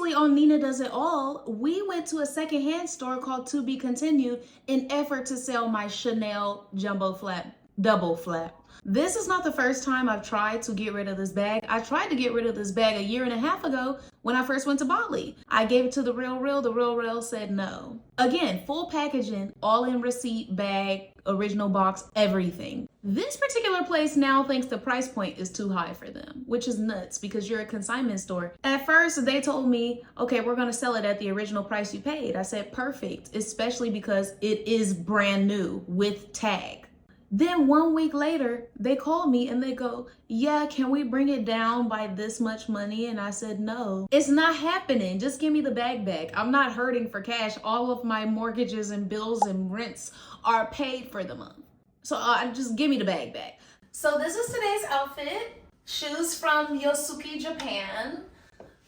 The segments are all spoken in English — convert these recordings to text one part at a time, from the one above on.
Previously on Nina Does It All, we went to a secondhand store called To Be Continued in effort to sell my Chanel Jumbo Flap Double Flap. This is not the first time I've tried to get rid of this bag. I tried to get rid of this bag a year and a half ago when I first went to Bali. I gave it to the Real Real. The Real Real said no. Again, full packaging, all in receipt, bag, original box, everything. This particular place now thinks the price point is too high for them, which is nuts because you're a consignment store. At first, they told me, okay, we're gonna sell it at the original price you paid. I said, perfect, especially because it is brand new with tag. Then 1 week later, they call me and they go, yeah, can we bring it down by this much money? And I said, no, it's not happening. Just give me the bag back. I'm not hurting for cash. All of my mortgages and bills and rents are paid for the month. So just give me the bag back. So this is today's outfit. Shoes from Yosuke, Japan.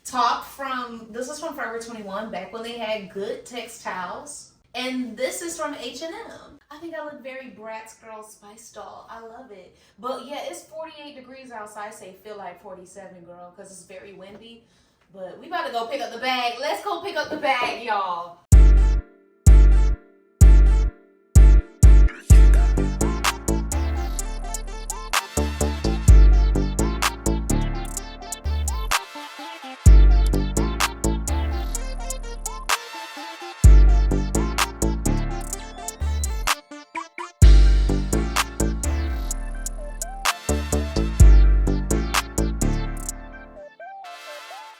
Top from, this is from Forever 21, back when they had good textiles. And this is from H&M. I think I look very Bratz Girl Spice Doll. I love it. But yeah, it's 48 degrees outside. I say feel like 47, girl, because it's very windy. But we about to go pick up the bag. Let's go pick up the bag, y'all.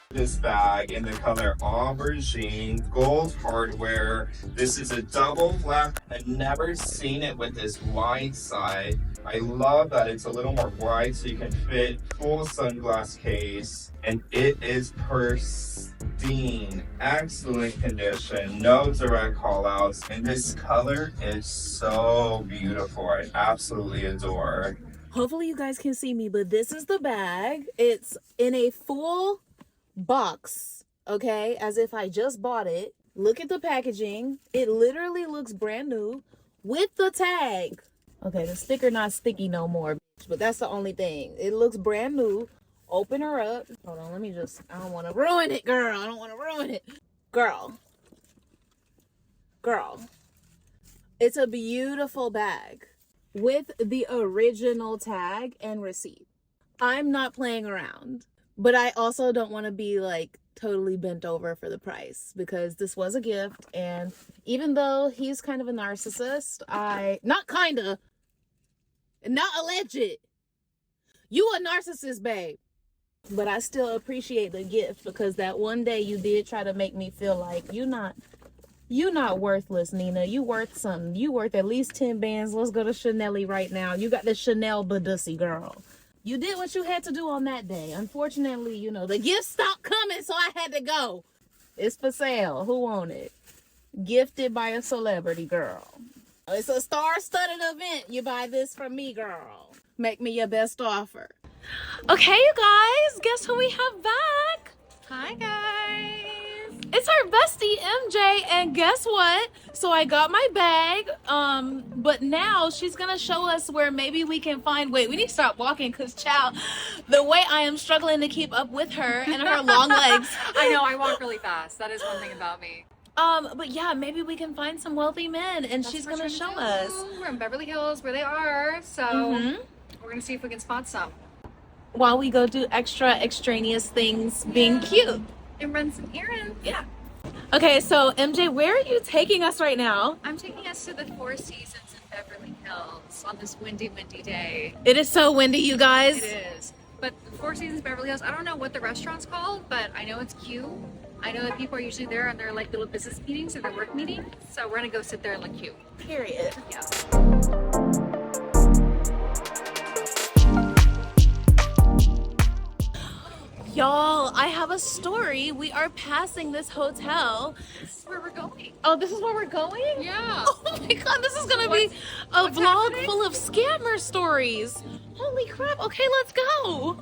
This bag in the color aubergine, gold hardware. This is a double flap. I've never seen it with this wide side. I love that it's a little more wide so you can fit full sunglass case. And it is pristine, excellent condition, no direct call outs. And this color is so beautiful. I absolutely adore. Hopefully you guys can see me, but this is the bag. It's in a full box, okay, as if I just bought it. Look at the packaging. It literally looks brand new with the tag. Okay, the sticker not sticky no more, but that's the only thing. It looks brand new. Open her up. Hold on, let me just, I don't want to ruin it, girl. I don't want to ruin it. Girl. It's a beautiful bag with the original tag and receipt. I'm not playing around. But I also don't want to be like totally bent over for the price because this was a gift. And even though he's kind of a narcissist, not alleged. You a narcissist, babe. But I still appreciate the gift because that one day you did try to make me feel like you're not worthless, Nina. You worth something. You worth at least 10 bands. Let's go to Chanel right now. You got the Chanel Badussy, girl. You did what you had to do on that day. Unfortunately, you know, the gift stopped coming, so I had to go. It's for sale. Who want it? Gifted by a celebrity, girl. It's a star-studded event. You buy this from me, girl. Make me your best offer. Okay, you guys. Guess who we have back? Hi, guys. It's our bestie, MJ, and guess what? So I got my bag, but now she's gonna show us where maybe we can find, wait, we need to stop walking because, child, the way I am struggling to keep up with her and her long legs. I know, I walk really fast. That is one thing about me. But yeah, maybe we can find some wealthy men, and she's gonna show us. We're in Beverly Hills, where they are, so we're gonna see if we can spot some. While we go do extra extraneous things, being cute. And run some errands. Yeah. Okay, so MJ, where are you taking us right now? I'm taking us to the Four Seasons in Beverly Hills on this windy day. It is so windy, you guys. It is. But the Four Seasons Beverly Hills, I don't know what the restaurant's called, but I know it's cute. I know that people are usually there on their like little business meetings or their work meetings. So we're gonna go sit there and look cute. Period. Yeah. Y'all, I have a story. We are passing this hotel. This is where we're going. Oh, this is where we're going? Yeah. Oh my god, this is gonna be a vlog happening? full of scammer stories. Holy crap. Okay, let's go.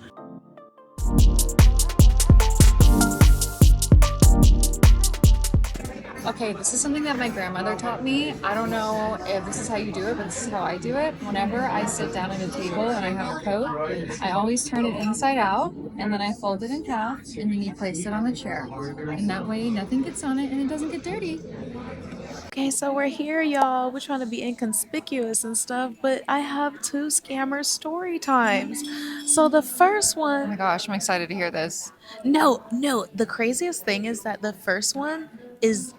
Okay, this is something that my grandmother taught me. I don't know if this is how you do it, but this is how I do it. Whenever I sit down at a table and I have a coat, I always turn it inside out and then I fold it in half and then you place it on the chair. And that way nothing gets on it and it doesn't get dirty. Okay, so we're here, y'all. We're trying to be inconspicuous and stuff, but I have two scammer story times. So the first Oh my one, gosh, I'm excited to hear this. no, the craziest thing is that the first one is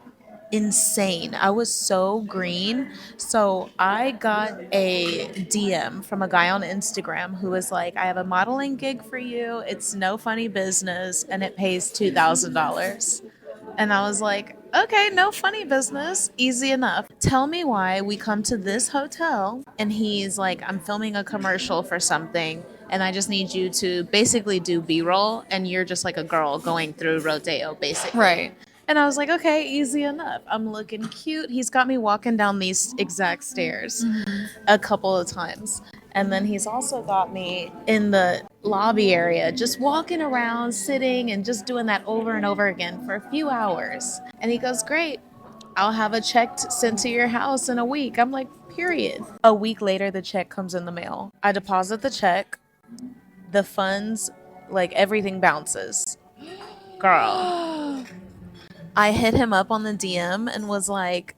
insane. I was so green. So I got a DM from a guy on Instagram who was like, I have a modeling gig for you. It's no funny business and it pays $2,000. And I was like, okay, no funny business. Easy enough. Tell me why we come to this hotel and he's like, I'm filming a commercial for something and I just need you to basically do B roll and you're just like a girl going through Rodeo, basically. Right. And I was like, okay, easy enough. I'm looking cute. He's got me walking down these exact stairs a couple of times. And then he's also got me in the lobby area, just walking around, sitting, and just doing that over and over again for a few hours. And he goes, great. I'll have a check sent to your house in a week. I'm like, period. A week later, the check comes in the mail. I deposit the check. The funds, like everything bounces. Girl. I hit him up on the DM and was like,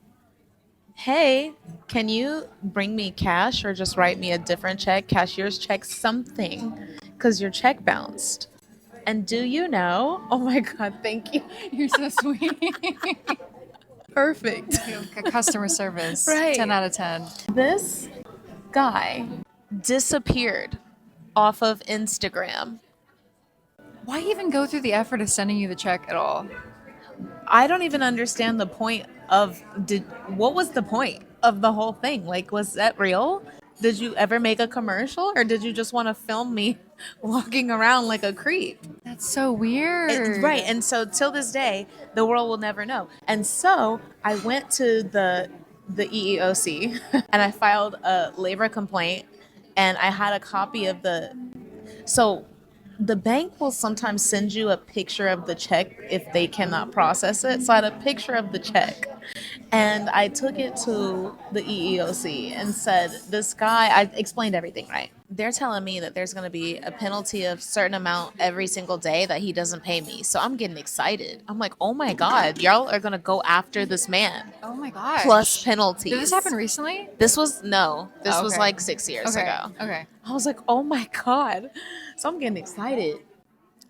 hey, can you bring me cash or just write me a different check, cashier's check, something, because your check bounced. And do you know? Oh my God, thank you. You're so sweet. Perfect. Customer service. Right. 10 out of 10. This guy disappeared off of Instagram. Why even go through the effort of sending you the check at all? I don't even understand the point of what was the point of the whole thing? Like, was that real? Did you ever make a commercial or did you just want to film me walking around like a creep? That's so weird. Right. And so till this day, the world will never know. And so I went to the EEOC and I filed a labor complaint and I had a copy of so the bank will sometimes send you a picture of the check if they cannot process it. So I had a picture of the check and I took it to the EEOC and said, this guy, I explained everything, right? They're telling me that there's going to be a penalty of certain amount every single day that he doesn't pay me. So I'm getting excited. I'm like, oh my God, y'all are going to go after this man. Oh my gosh. Plus penalties. Did this happen recently? This was Okay. like 6 years ago. Okay. I was like, oh my God. So I'm getting excited.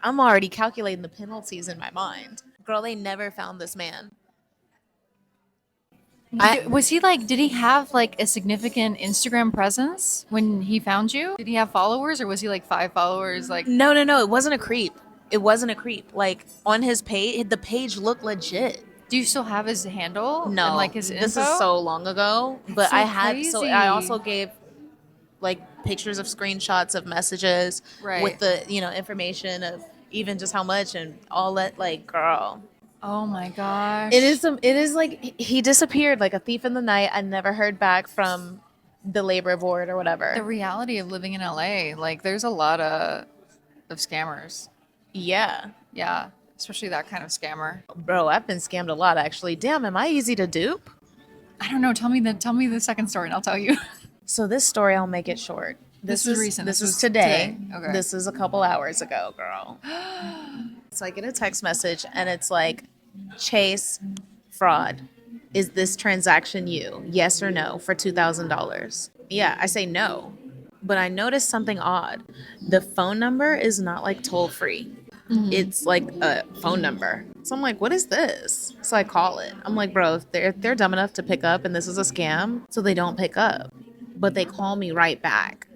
I'm already calculating the penalties in my mind. Girl, they never found this man. Was he like, did he have like a significant Instagram presence when he found you? Did he have followers or was he like 5 followers? Like, No. It wasn't a creep. Like on his page, the page looked legit. do you still have his handle? No, And, like his this info? is so long ago. But so I had crazy. I also gave like pictures of screenshots of messages Right. with the information of even just how much and all that. Like, girl, Oh my gosh. it is like he disappeared like a thief in the night. I never heard back from the labor board or whatever. the reality of living in LA. Like, there's a lot of scammers. Yeah, Yeah. Especially that kind of scammer. bro, I've been scammed a lot actually. Damn, am I easy to dupe? I don't know. Tell me the second story and I'll tell you. So this story, I'll make it short. This was recent. This This is was today. today. Okay. This is a couple hours ago, girl. So I get a text message and it's like, Chase, fraud. Is this transaction you? Yes or no for $2,000? Yeah, I say no. But I noticed something odd. The phone number is not like toll free. It's like a phone number. So I'm like, what is this? So I call it. I'm like, bro, they're dumb enough to pick up and this is a scam. So they don't pick up. But they call me right back.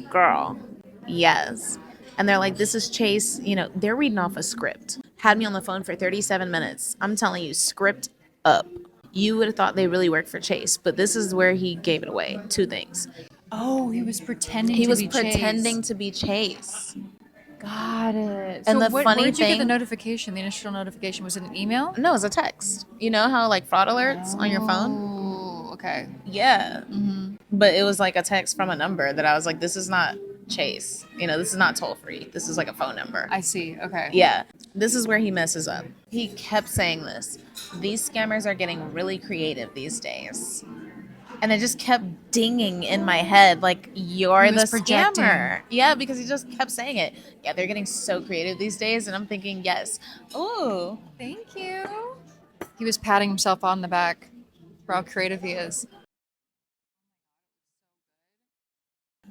Girl, yes. And they're like, this is Chase. They're reading off a script. Had me on the phone for 37 minutes. I'm telling you, script up. You would have thought they really worked for Chase, but this is where he gave it away. 2 things. Oh, he was pretending He to was be pretending Chase. to be Chase. Got it. And So the where funny did you get the thing- notification, the initial notification? Was it an email? No, it's a text. You know how like fraud alerts on your phone? Oh, okay. Yeah. Mm-hmm. But it was like a text from a number that I was like, this is not Chase. You know, this is not toll free. This is like a phone number. I see. Okay. Yeah, this is where he messes up. He kept saying this. These scammers are getting really creative these days. And it just kept dinging in my head, like, you're He the was projecting. scammer. Yeah, because he just kept saying it. Yeah, they're getting so creative these days. And I'm thinking, yes. Ooh. Thank you. He was patting himself on the back for how creative he is.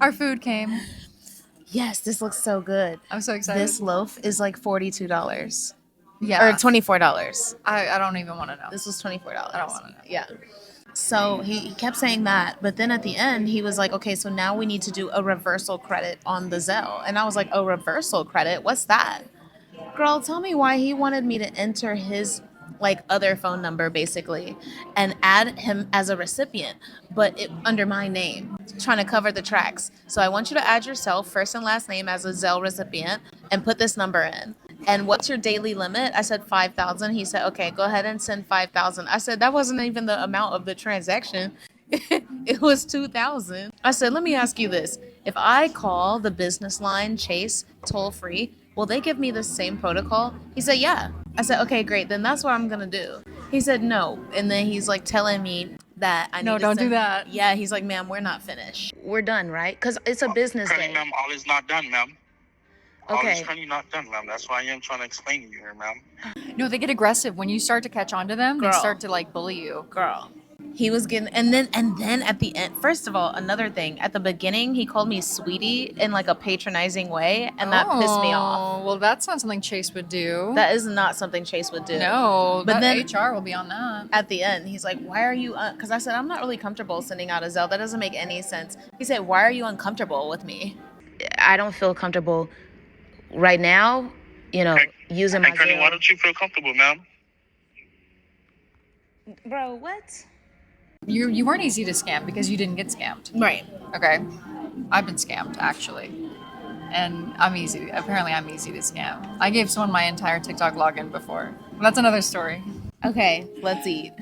Our food came. Yes, this looks so good. I'm so excited. This loaf is like $42. Yeah. Or $24. I don't even want to know. This was $24. I don't want to know. Yeah. So he kept saying that, but then at the end he was like, okay, so now we need to do a reversal credit on the Zelle. And I was like, a reversal credit? What's that? Girl, tell me why he wanted me to enter his like other phone number basically and add him as a recipient, but it under my name, trying to cover the tracks. So I want you to add yourself, first and last name, as a Zelle recipient and put this number in. And what's your daily limit? I said 5,000. He said, okay, go ahead and send 5,000. I said, that wasn't even the amount of the transaction. It was 2,000. I said, let me ask you this. If I call the business line Chase toll free, will they give me the same protocol? He said, yeah. I said, okay, great. Then that's what I'm going to do. He said, no. And then he's like telling me that I need to don't do send- that. Yeah, he's like, ma'am, we're not finished. We're done, right? Because it's a business Currently, day. ma'am, all is not done, ma'am. All Okay. is currently not done, ma'am. That's why I am trying to explain to you here, ma'am. No, they get aggressive when you start to catch on to them. Girl. They start to like bully you. Girl, he was getting, and then at the end, first of all, another thing, at the beginning he called me sweetie in like a patronizing way, and that pissed me off. Oh, well, that's not something Chase would do. That is not something Chase would do. No, But but then- HR will be on that. At the end, he's like, why are you, because I said, I'm not really comfortable sending out a Zelle. That doesn't make any sense. He said, why are you uncomfortable with me? I don't feel comfortable right now, you know, using my Hey, Curly, why Zelle. don't you feel comfortable, ma'am? Bro, what? You weren't easy to scam because you didn't get scammed. Right. Okay, I've been scammed actually, and I'm easy. Apparently, I'm easy to scam. I gave someone my entire TikTok login before. That's another story. Okay, let's eat.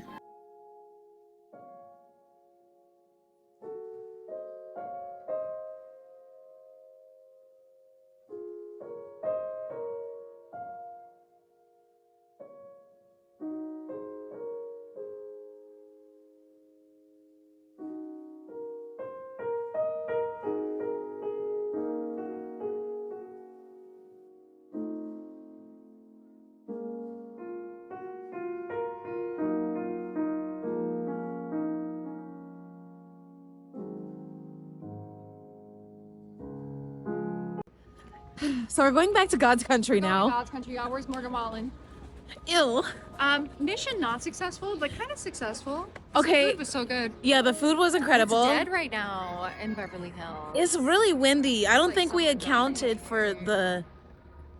So we're going back to God's country now. God's country. Yeah, where's Morgan Wallen? Ew. Mission not successful, but kind of successful. Okay. The food was so good. Yeah, the food was incredible. It's dead right now in Beverly Hills. It's really windy. I don't like think we something accounted for the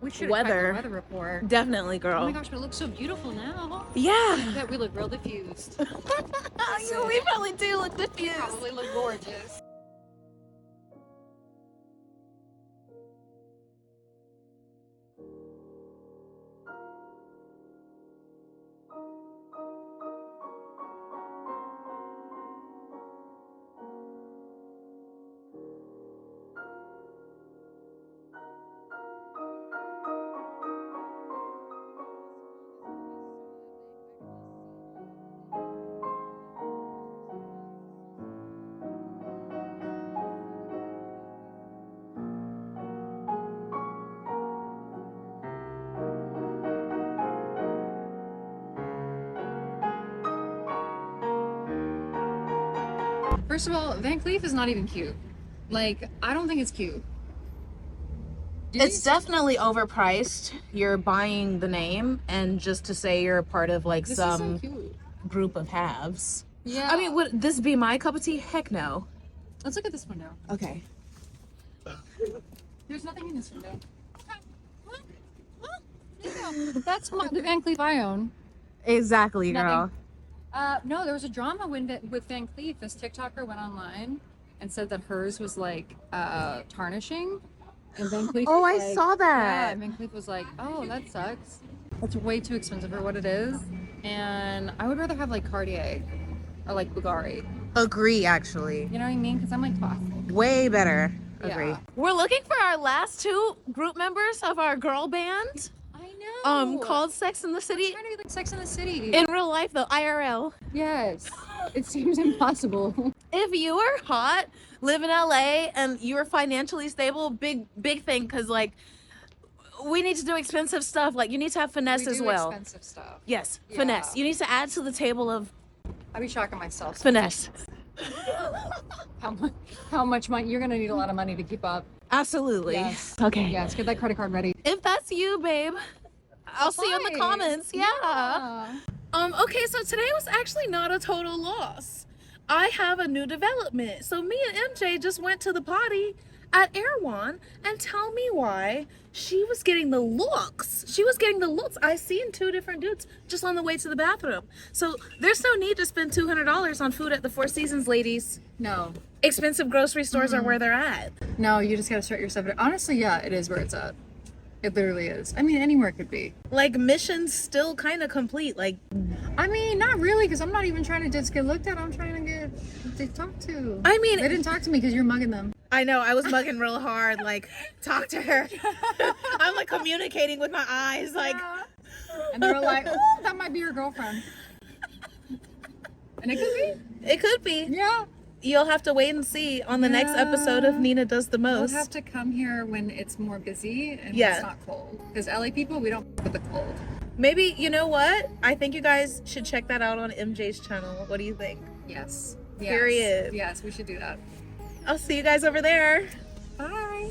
we should weather. weather report. definitely, Oh girl. my gosh, but it looks so beautiful now. Yeah. Bet we look real diffused. We probably do look diffused. Probably look gorgeous. First of all, Van Cleef is not even cute. Like, I don't think it's cute. Do you It's definitely overpriced. You're buying the name and just to say you're a part of like This is so some cute. group of haves. Yeah. I mean, would this be my cup of tea? Heck no. let's look at this window. Okay. There's nothing in this window. That's the Van Cleef I own. Exactly, Nothing. No, there was a drama with Van Cleef. This TikToker went online and said that hers was like tarnishing. And Van Cleef Oh, was I like, saw Yeah, that. and Van Cleef was like, oh, that sucks. That's way too expensive for what it is. And I would rather have like Cartier or like Bulgari. Agree, actually. You know what I mean? Because I'm like classy. Way better. Agree. Yeah. We're looking for our last 2 group members of our girl band. I know. Called Sex in the City. Trying to get like Sex in the City. In real life, though, IRL. Yes. It seems impossible. If you are hot, live in LA, and you're financially stable, big thing, because like we need to do expensive stuff. Like you need to have finesse We as do well. expensive stuff. Yes, Yeah. finesse. You need to add to the table of I'd be shocking myself. finesse. How much money? You're gonna need a lot of money to keep up. Absolutely. Yes. Okay. Yes. Get that credit card ready. If that's you, babe, I'll see you in the Hi. comments. Yeah. Okay, so today was actually not a total loss. I have a new development. So me and MJ just went to the potty at Erewhon, and tell me why she was getting the looks. She was getting the looks. I seen 2 different dudes just on the way to the bathroom. So there's no need to spend $200 on food at the Four Seasons, ladies. No. Expensive grocery stores are where they're at. No, you just gotta start yourself. Honestly, yeah, it is where it's at. It literally is. I mean, anywhere it could be. Like, mission's still kind of complete. Like, I mean, not really, because I'm not even trying to just get looked at. I'm trying to get talked to. I mean, They didn't talk to me because you're mugging them. I know, I was mugging real hard, like, talk to her. I'm like communicating with my eyes, like. And they were like, oh, that might be your girlfriend. And it could be. It could be. Yeah. You'll have to wait and see on the next episode of Nina Does the We'll Most. have to come here when it's more busy and when Yeah. it's not cold. Because LA people, we don't with the cold. Maybe, you know what? I think you guys should check that out on MJ's channel. What do you think? Yes. Period. Yes, we should do that. I'll see you guys over there. Bye.